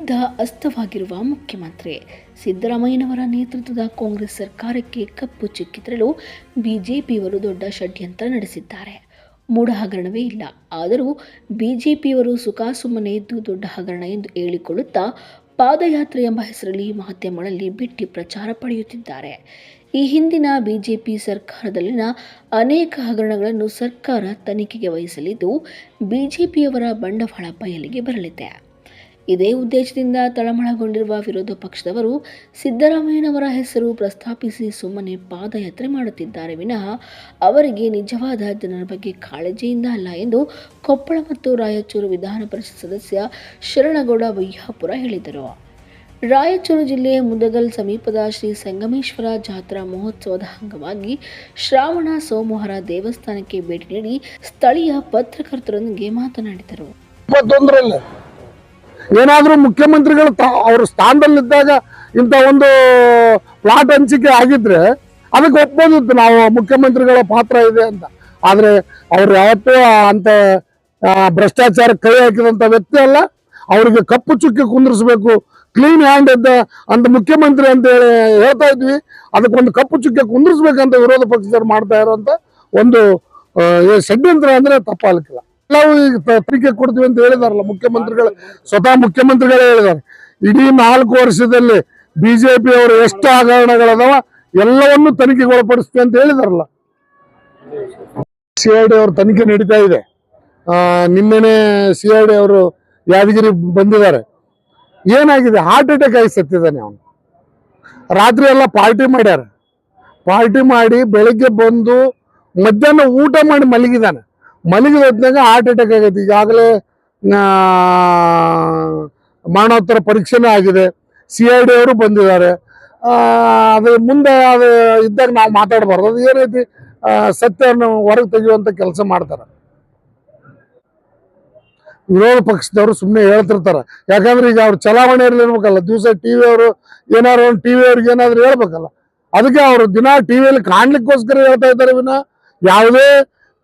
ವಿರುದ್ಧ ಅಸ್ತವಾಗಿರುವ ಮುಖ್ಯಮಂತ್ರಿ ಸಿದ್ದರಾಮಯ್ಯನವರ ನೇತೃತ್ವದ ಕಾಂಗ್ರೆಸ್ ಸರ್ಕಾರಕ್ಕೆ ಕಪ್ಪು ಚುಕ್ಕಿ ತರಲು ಬಿಜೆಪಿಯವರು ದೊಡ್ಡ ಷಡ್ಯಂತ್ರ ನಡೆಸಿದ್ದಾರೆ. ಮೂಢ ಹಗರಣವೇ ಇಲ್ಲ, ಆದರೂ ಬಿಜೆಪಿಯವರು ಸುಖಾಸುಮ್ಮನೆ ಇದ್ದು ದೊಡ್ಡ ಹಗರಣ ಎಂದು ಹೇಳಿಕೊಳ್ಳುತ್ತಾ ಪಾದಯಾತ್ರೆ ಎಂಬ ಹೆಸರಲ್ಲಿ ಮಾಧ್ಯಮಗಳಲ್ಲಿ ಬಿಟ್ಟಿ ಪ್ರಚಾರ ಪಡೆಯುತ್ತಿದ್ದಾರೆ. ಈ ಹಿಂದಿನ ಬಿಜೆಪಿ ಸರ್ಕಾರದಲ್ಲಿನ ಅನೇಕ ಹಗರಣಗಳನ್ನು ಸರ್ಕಾರ ತನಿಖೆಗೆ ವಹಿಸಲಿದ್ದು ಬಿಜೆಪಿಯವರ ಬಂಡವಾಳ ಬಯಲಿಗೆ ಬರಲಿದೆ. ಇದೇ ಉದ್ದೇಶದಿಂದ ತಳಮಳಗೊಂಡಿರುವ ವಿರೋಧ ಪಕ್ಷದವರು ಸಿದ್ದರಾಮಯ್ಯನವರ ಹೆಸರು ಪ್ರಸ್ತಾಪಿಸಿ ಸುಮ್ಮನೆ ಪಾದಯಾತ್ರೆ ಮಾಡುತ್ತಿದ್ದಾರೆ ವಿನಃ ಅವರಿಗೆ ನಿಜವಾದ ಜನರ ಬಗ್ಗೆ ಕಾಳಜಿಯಿಂದ ಅಲ್ಲ ಎಂದು ಕೊಪ್ಪಳ ಮತ್ತು ರಾಯಚೂರು ವಿಧಾನ ಪರಿಷತ್ ಸದಸ್ಯ ಶರಣಗೌಡ ವಯ್ಯಾಪುರ ಹೇಳಿದರು. ರಾಯಚೂರು ಜಿಲ್ಲೆಯ ಮುದಗಲ್ ಸಮೀಪದ ಶ್ರೀ ಸಂಗಮೇಶ್ವರ ಜಾತ್ರಾ ಮಹೋತ್ಸವದ ಅಂಗವಾಗಿ ಶ್ರಾವಣ ಸೋಮವಾರ ದೇವಸ್ಥಾನಕ್ಕೆ ಭೇಟಿ ನೀಡಿ ಸ್ಥಳೀಯ ಪತ್ರಕರ್ತರೊಂದಿಗೆ ಮಾತನಾಡಿದರು. ಏನಾದರೂ ಮುಖ್ಯಮಂತ್ರಿಗಳು ಅವ್ರ ಸ್ಥಾನದಲ್ಲಿದ್ದಾಗ ಇಂಥ ಒಂದು ಪ್ಲಾಟ್ ಹಂಚಿಕೆ ಆಗಿದ್ರೆ ಅದಕ್ಕೆ ಒಪ್ಪೋದಿತ್ತು, ನಾವು ಮುಖ್ಯಮಂತ್ರಿಗಳ ಪಾತ್ರ ಇದೆ ಅಂತ. ಆದ್ರೆ ಅವ್ರು ಯಾವತ್ತೂ ಅಂತ ಭ್ರಷ್ಟಾಚಾರ ಕೈ ಹಾಕಿದಂತ ವ್ಯಕ್ತಿ ಅಲ್ಲ. ಅವ್ರಿಗೆ ಕಪ್ಪು ಚುಕ್ಕಿ ಕುಂದಿರಿಸಬೇಕು, ಕ್ಲೀನ್ ಹ್ಯಾಂಡ್ ಇದ್ದ ಅಂತ ಮುಖ್ಯಮಂತ್ರಿ ಅಂತ ಹೇಳಿ ಹೇಳ್ತಾ ಇದ್ವಿ. ಅದಕ್ಕೊಂದು ಕಪ್ಪು ಚುಕ್ಕಿ ಕುಂದಿರಿಸ್ಬೇಕಂತ ವಿರೋಧ ಪಕ್ಷದವ್ರು ಮಾಡ್ತಾ ಇರುವಂತ ಒಂದು ಷಡ್ಯಂತ್ರ ಅಂದ್ರೆ ತಪ್ಪಾಗಲಿಕ್ಕಿಲ್ಲ. ನಾವು ಈಗ ತನಿಖೆ ಕೊಡ್ತೀವಿ ಅಂತ ಹೇಳಿದಾರಲ್ಲ ಮುಖ್ಯಮಂತ್ರಿಗಳು, ಸ್ವತಃ ಮುಖ್ಯಮಂತ್ರಿಗಳೇ ಹೇಳಿದ್ದಾರೆ. ಇಡೀ 4 ವರ್ಷದಲ್ಲಿ ಬಿಜೆಪಿ ಅವರು ಎಷ್ಟು ಹಗರಣಗಳದಾವ ಎಲ್ಲವನ್ನೂ ತನಿಖೆಗೆ ಒಳಪಡಿಸ್ತೀವಿ ಅಂತ ಹೇಳಿದಾರಲ್ಲ. CID ಅವ್ರ ತನಿಖೆ ನಡೀತಾ ಇದೆ. ನಿನ್ನೆನೆ CID ಅವರು ಯಾದಗಿರಿ ಬಂದಿದ್ದಾರೆ. ಏನಾಗಿದೆ, ಹಾರ್ಟ್ ಅಟ್ಯಾಕ್ ಆಗಿ ಸತ್ತಿದ್ದಾನೆ ಅವನು. ರಾತ್ರಿ ಎಲ್ಲ ಪಾರ್ಟಿ ಮಾಡ್ಯಾರ. ಪಾರ್ಟಿ ಮಾಡಿ ಬೆಳಿಗ್ಗೆ ಬಂದು ಮಧ್ಯಾಹ್ನ ಊಟ ಮಾಡಿ ಮಲಗಿದಾನೆ. ಮಲಗಿದ ಹೊತ್ತಿನಾಗ ಹಾರ್ಟ್ ಅಟ್ಯಾಕ್ ಆಗೈತಿ. ಈಗಾಗಲೇ ಮರಣೋತ್ತರ ಪರೀಕ್ಷೆನೇ ಆಗಿದೆ. CID ಅವರು ಬಂದಿದ್ದಾರೆ. ಅದು ಮುಂದೆ ಅದು ಇದ್ದಾಗ ನಾವು ಮಾತಾಡಬಾರ್ದು. ಅದು ಏನೈತಿ, ಸತ್ಯವನ್ನು ಹೊರಗೆ ತೆಗೆಯುವಂತ ಕೆಲಸ ಮಾಡ್ತಾರೆ. ವಿರೋಧ ಪಕ್ಷದವರು ಸುಮ್ಮನೆ ಹೇಳ್ತಿರ್ತಾರೆ. ಯಾಕಂದ್ರೆ ಈಗ ಅವ್ರು ಚಲಾವಣೆಯಲ್ಲಿ ಇರ್ಬೇಕಲ್ಲ, ದಿವಸ TV ಅವರು ಏನಾದ್ರು ಒಂದು TV ಅವ್ರಿಗೆ ಏನಾದ್ರು ಹೇಳ್ಬೇಕಲ್ಲ. ಅದಕ್ಕೆ ಅವರು ದಿನ ಟಿವಿಯಲ್ಲಿ ಕಾಣ್ಲಿಕ್ಕೋಸ್ಕರ ಹೇಳ್ತಾ ಇದ್ದಾರೆ ವಿನ ಯಾವುದೇ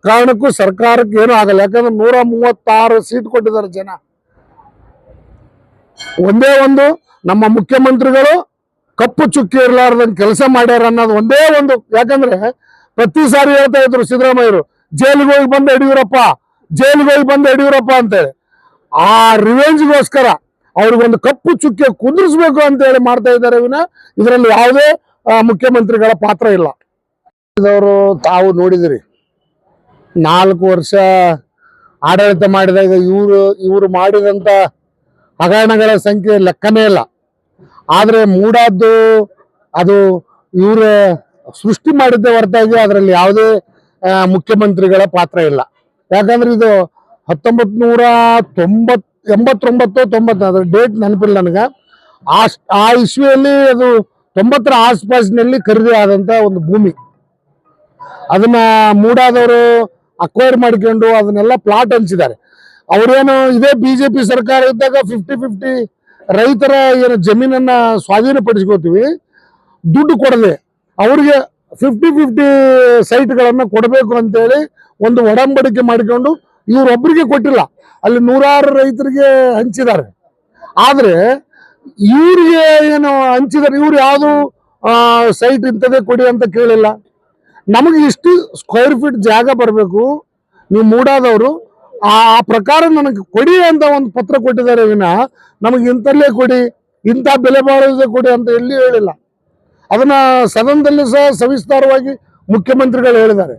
ಕಾರಣಕ್ಕೂ ಸರ್ಕಾರಕ್ಕೆ ಏನೂ ಆಗಲ್ಲ. ಯಾಕಂದ್ರೆ 136 ಸೀಟ್ ಕೊಟ್ಟಿದ್ದಾರೆ ಜನ. ಒಂದೇ ಒಂದು ನಮ್ಮ ಮುಖ್ಯಮಂತ್ರಿಗಳು ಕಪ್ಪು ಚುಕ್ಕಿ ಇರಲಾರ್ದಂಗೆ ಕೆಲಸ ಮಾಡ್ಯಾರ ಅನ್ನೋದು ಒಂದೇ ಒಂದು. ಯಾಕಂದ್ರೆ ಪ್ರತಿ ಸಾರಿ ಹೇಳ್ತಾ ಇದ್ರು ಸಿದ್ದರಾಮಯ್ಯರು, ಜೈಲಿಗೆ ಹೋಗಿ ಬಂದ ಯಡಿಯೂರಪ್ಪ, ಜೈಲಿಗೆ ಹೋಗಿ ಬಂದ ಯಡಿಯೂರಪ್ಪ ಅಂತೇಳಿ. ಆ ರಿವೆಂಜ್ಗೋಸ್ಕರ ಅವ್ರಿಗೊಂದು ಕಪ್ಪು ಚುಕ್ಕಿ ಕುದುರಿಸ್ಬೇಕು ಅಂತ ಹೇಳಿ ಮಾಡ್ತಾ ಇದ್ದಾರೆ ವಿನ ಇದರಲ್ಲಿ ಯಾವುದೇ ಮುಖ್ಯಮಂತ್ರಿಗಳ ಪಾತ್ರ ಇಲ್ಲ. ಇದವರು ತಾವು ನೋಡಿದಿರಿ, 4 ವರ್ಷ ಆಡಳಿತ ಮಾಡಿದಾಗ ಇವರು ಮಾಡಿದಂತ ಹಗರಣಗಳ ಸಂಖ್ಯೆ ಲೆಕ್ಕನೇ ಇಲ್ಲ. ಆದ್ರೆ ಮೂಡಾದ್ದು ಅದು ಇವ್ರ ಸೃಷ್ಟಿ ಮಾಡಿದ್ದೇ ಹೊರತಾಗಿ ಅದರಲ್ಲಿ ಯಾವುದೇ ಮುಖ್ಯಮಂತ್ರಿಗಳ ಪಾತ್ರ ಇಲ್ಲ. ಯಾಕಂದ್ರೆ ಇದು 1989 ಅದ್ರ ಡೇಟ್ ನೆನಪಿಲ್ಲ ನನಗೆ. ಆ ಇಸ್ವಿಯಲ್ಲಿ ಅದು 90ರ ಆಸ್ಪಾಸಿನಲ್ಲಿ ಖರೀದಿ ಆದಂತ ಒಂದು ಭೂಮಿ. ಅದನ್ನ ಮೂಡಾದವರು ಅಕ್ವೈರ್ ಮಾಡ್ಕೊಂಡು ಅದನ್ನೆಲ್ಲ ಪ್ಲಾಟ್ ಹಂಚಿದ್ದಾರೆ. ಅವರೇನು ಇದೇ ಬಿಜೆಪಿ ಸರ್ಕಾರ ಇದ್ದಾಗ 50-50 ರೈತರ ಏನು ಜಮೀನನ್ನ ಸ್ವಾಧೀನಪಡಿಸ್ಕೋತೀವಿ, ದುಡ್ಡು ಕೊಡದೆ ಅವ್ರಿಗೆ 50-50 ಸೈಟ್ಗಳನ್ನ ಕೊಡಬೇಕು ಅಂತೇಳಿ ಒಂದು ಒಡಂಬಡಿಕೆ ಮಾಡಿಕೊಂಡು ಇವ್ರೊಬ್ಬರಿಗೆ ಕೊಟ್ಟಿಲ್ಲ, ಅಲ್ಲಿ 106 ರೈತರಿಗೆ ಹಂಚಿದ್ದಾರೆ. ಆದ್ರೆ ಇವ್ರಿಗೆ ಏನು ಹಂಚಿದ್ದಾರೆ, ಇವ್ರು ಯಾವುದು ಸೈಟ್ ಇಂಥದೇ ಕೊಡಿ ಅಂತ ಕೇಳಿಲ್ಲ. ನಮಗೆ ಇಷ್ಟು ಸ್ಕ್ವೇರ್ ಫೀಟ್ ಜಾಗ ಬರಬೇಕು, ನೀವು ಮೂಡಾದವರು ಆ ಪ್ರಕಾರ ನನಗೆ ಕೊಡಿ ಅಂತ ಒಂದು ಪತ್ರ ಕೊಟ್ಟಿದ್ದಾರೆ ವಿನ ನಮಗೆ ಇಂಥಲ್ಲೇ ಕೊಡಿ, ಇಂಥ ಬೆಲೆ ಬಾಳೋದೇ ಕೊಡಿ ಅಂತ ಎಲ್ಲಿ ಹೇಳಿಲ್ಲ. ಅದನ್ನ ಸದನದಲ್ಲಿ ಸಹ ಸವಿಸ್ತಾರವಾಗಿ ಮುಖ್ಯಮಂತ್ರಿಗಳು ಹೇಳಿದ್ದಾರೆ.